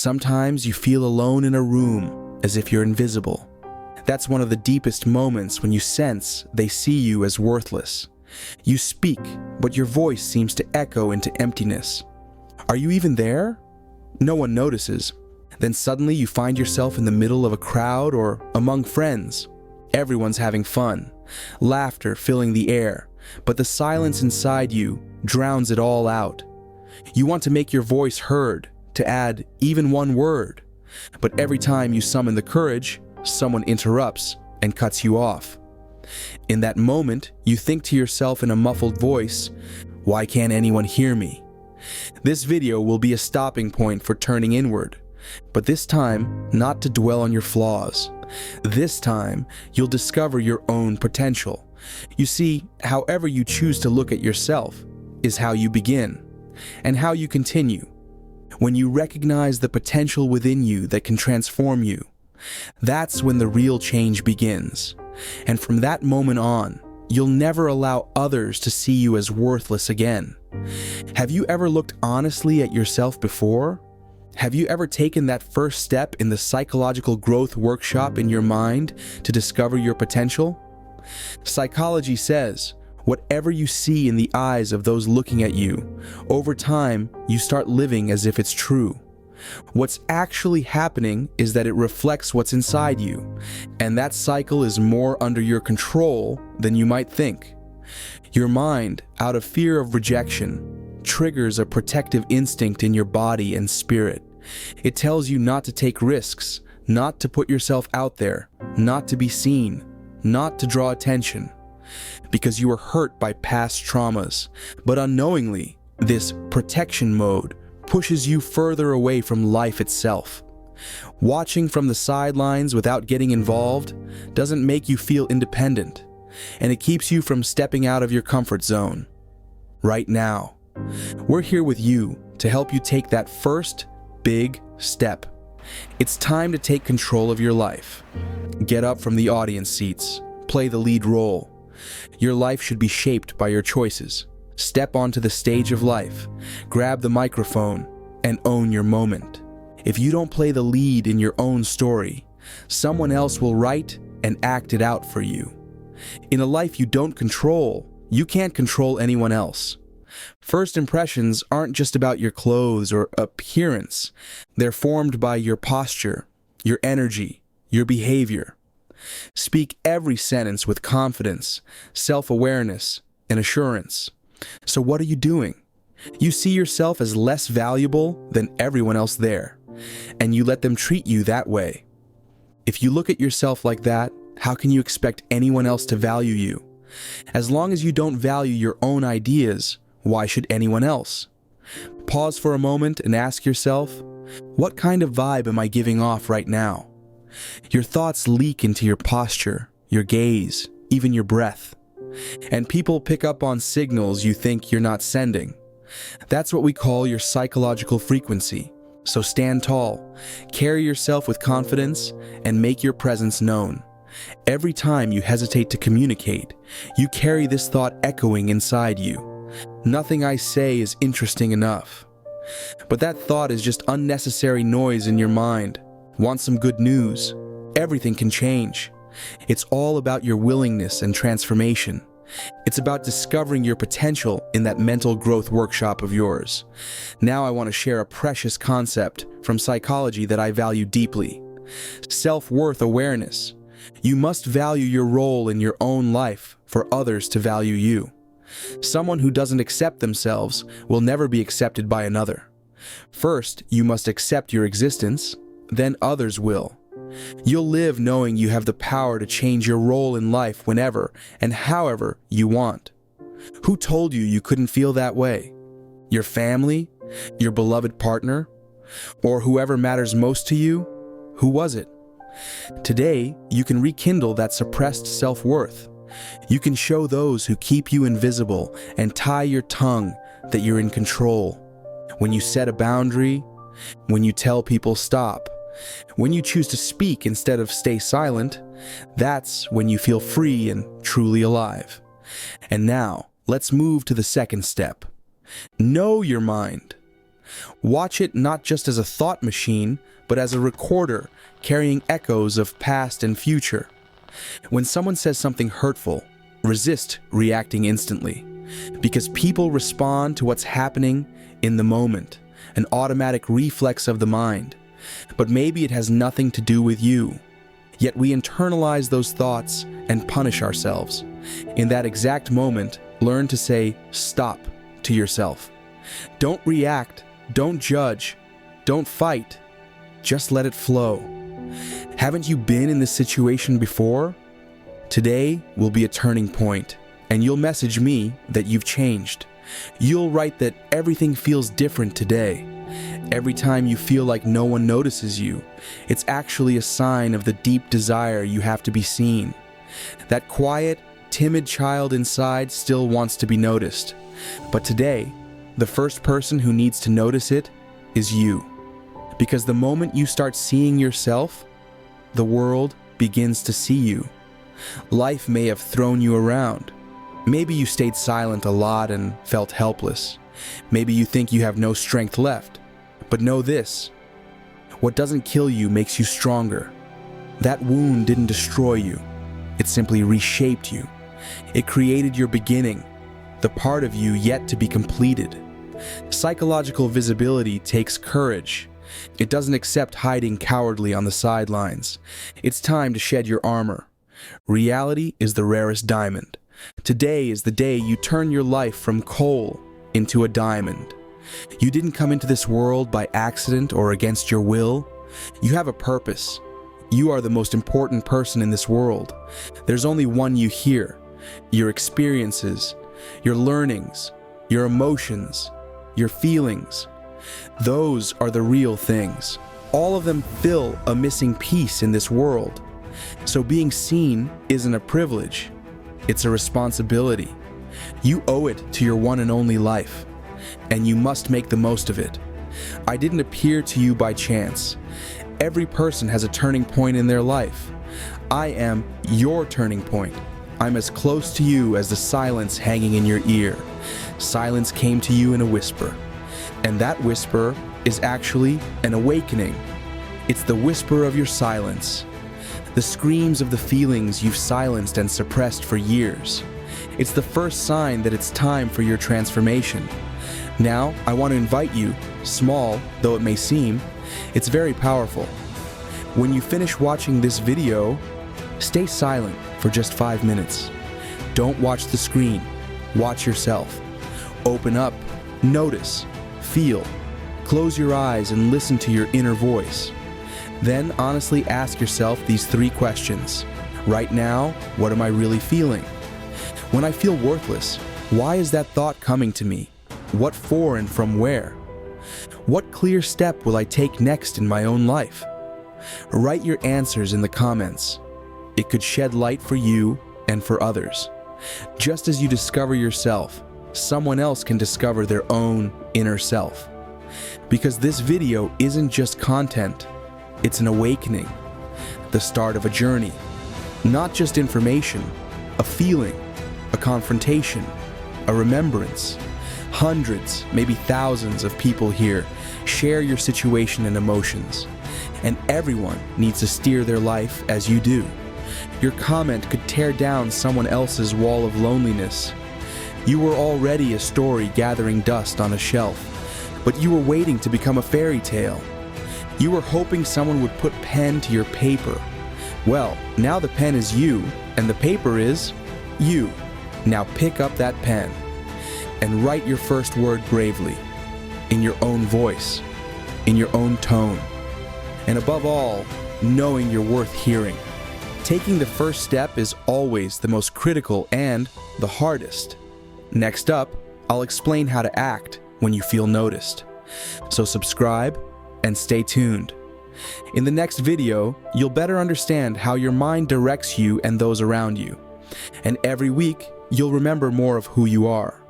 Sometimes you feel alone in a room, as if you're invisible. That's one of the deepest moments when you sense they see you as worthless. You speak, but your voice seems to echo into emptiness. Are you even there? No one notices. Then suddenly you find yourself in the middle of a crowd or among friends. Everyone's having fun, laughter filling the air, but the silence inside you drowns it all out. You want to make your voice heard, to add even one word, but every time you summon the courage, someone interrupts and cuts you off. In that moment, you think to yourself in a muffled voice, "Why can't anyone hear me?" This video will be a stopping point for turning inward, but this time, not to dwell on your flaws. This time, you'll discover your own potential. You see, however you choose to look at yourself is how you begin, and how you continue. When you recognize the potential within you that can transform you, that's when the real change begins. And from that moment on, you'll never allow others to see you as worthless again. Have you ever looked honestly at yourself before? Have you ever taken that first step in the psychological growth workshop in your mind to discover your potential? Psychology says, whatever you see in the eyes of those looking at you, over time, you start living as if it's true. What's actually happening is that it reflects what's inside you, and that cycle is more under your control than you might think. Your mind, out of fear of rejection, triggers a protective instinct in your body and spirit. It tells you not to take risks, not to put yourself out there, not to be seen, not to draw attention, because you were hurt by past traumas. But unknowingly, this protection mode pushes you further away from life itself. Watching from the sidelines without getting involved doesn't make you feel independent, and it keeps you from stepping out of your comfort zone. Right now, we're here with you to help you take that first big step. It's time to take control of your life. Get up from the audience seats, play the lead role. Your life should be shaped by your choices. Step onto the stage of life, grab the microphone, and own your moment. If you don't play the lead in your own story, someone else will write and act it out for you. In a life you don't control, you can't control anyone else. First impressions aren't just about your clothes or appearance. They're formed by your posture, your energy, your behavior. Speak every sentence with confidence, self-awareness, and assurance. So what are you doing? You see yourself as less valuable than everyone else there, and you let them treat you that way. If you look at yourself like that, how can you expect anyone else to value you? As long as you don't value your own ideas, why should anyone else? Pause for a moment and ask yourself, what kind of vibe am I giving off right now? Your thoughts leak into your posture, your gaze, even your breath. And people pick up on signals you think you're not sending. That's what we call your psychological frequency. So stand tall, carry yourself with confidence, and make your presence known. Every time you hesitate to communicate, you carry this thought echoing inside you. Nothing I say is interesting enough. But that thought is just unnecessary noise in your mind. Want some good news? Everything can change. It's all about your willingness and transformation. It's about discovering your potential in that mental growth workshop of yours. Now I want to share a precious concept from psychology that I value deeply. Self-worth awareness. You must value your role in your own life for others to value you. Someone who doesn't accept themselves will never be accepted by another. First, you must accept your existence, then others will. You'll live knowing you have the power to change your role in life whenever and however you want. Who told you you couldn't feel that way? Your family? Your beloved partner? Or whoever matters most to you? Who was it? Today, you can rekindle that suppressed self-worth. You can show those who keep you invisible and tie your tongue that you're in control. When you set a boundary, when you tell people stop, when you choose to speak instead of stay silent, that's when you feel free and truly alive. And now, let's move to the second step. Know your mind. Watch it not just as a thought machine, but as a recorder carrying echoes of past and future. When someone says something hurtful, resist reacting instantly, because people respond to what's happening in the moment, an automatic reflex of the mind. But maybe it has nothing to do with you. Yet we internalize those thoughts and punish ourselves. In that exact moment, learn to say stop to yourself. Don't react, don't judge, don't fight. Just let it flow. Haven't you been in this situation before? Today will be a turning point, and you'll message me that you've changed. You'll write that everything feels different today. Every time you feel like no one notices you, it's actually a sign of the deep desire you have to be seen. That quiet, timid child inside still wants to be noticed. But today, the first person who needs to notice it is you. Because the moment you start seeing yourself, the world begins to see you. Life may have thrown you around. Maybe you stayed silent a lot and felt helpless. Maybe you think you have no strength left. But know this: what doesn't kill you makes you stronger. That wound didn't destroy you. It simply reshaped you. It created your beginning, the part of you yet to be completed. Psychological visibility takes courage. It doesn't accept hiding cowardly on the sidelines. It's time to shed your armor. Reality is the rarest diamond. Today is the day you turn your life from coal into a diamond. You didn't come into this world by accident or against your will. You have a purpose. You are the most important person in this world. There's only one you here. Your experiences, your learnings, your emotions, your feelings. Those are the real things. All of them fill a missing piece in this world. So being seen isn't a privilege. It's a responsibility. You owe it to your one and only life, and you must make the most of it. I didn't appear to you by chance. Every person has a turning point in their life. I am your turning point. I'm as close to you as the silence hanging in your ear. Silence came to you in a whisper, and that whisper is actually an awakening. It's the whisper of your silence, the screams of the feelings you've silenced and suppressed for years. It's the first sign that it's time for your transformation. Now, I want to invite you, small though it may seem, it's very powerful. When you finish watching this video, stay silent for just 5 minutes. Don't watch the screen. Watch yourself. Open up, notice, feel. Close your eyes and listen to your inner voice. Then honestly ask yourself these 3 questions. Right now, what am I really feeling? When I feel worthless, why is that thought coming to me? What for and from where? What clear step will I take next in my own life? Write your answers in the comments. It could shed light for you and for others. Just as you discover yourself, someone else can discover their own inner self. Because this video isn't just content, it's an awakening, the start of a journey. Not just information, a feeling, a confrontation, a remembrance. Hundreds, maybe thousands of people here share your situation and emotions, and everyone needs to steer their life as you do. Your comment could tear down someone else's wall of loneliness. You were already a story gathering dust on a shelf, but you were waiting to become a fairy tale. You were hoping someone would put pen to your paper. Well, now the pen is you, and the paper is you. Now pick up that pen and write your first word bravely, in your own voice, in your own tone, and above all, knowing you're worth hearing. Taking the first step is always the most critical and the hardest. Next up, I'll explain how to act when you feel noticed. So subscribe and stay tuned. In the next video, you'll better understand how your mind directs you and those around you. And every week, you'll remember more of who you are.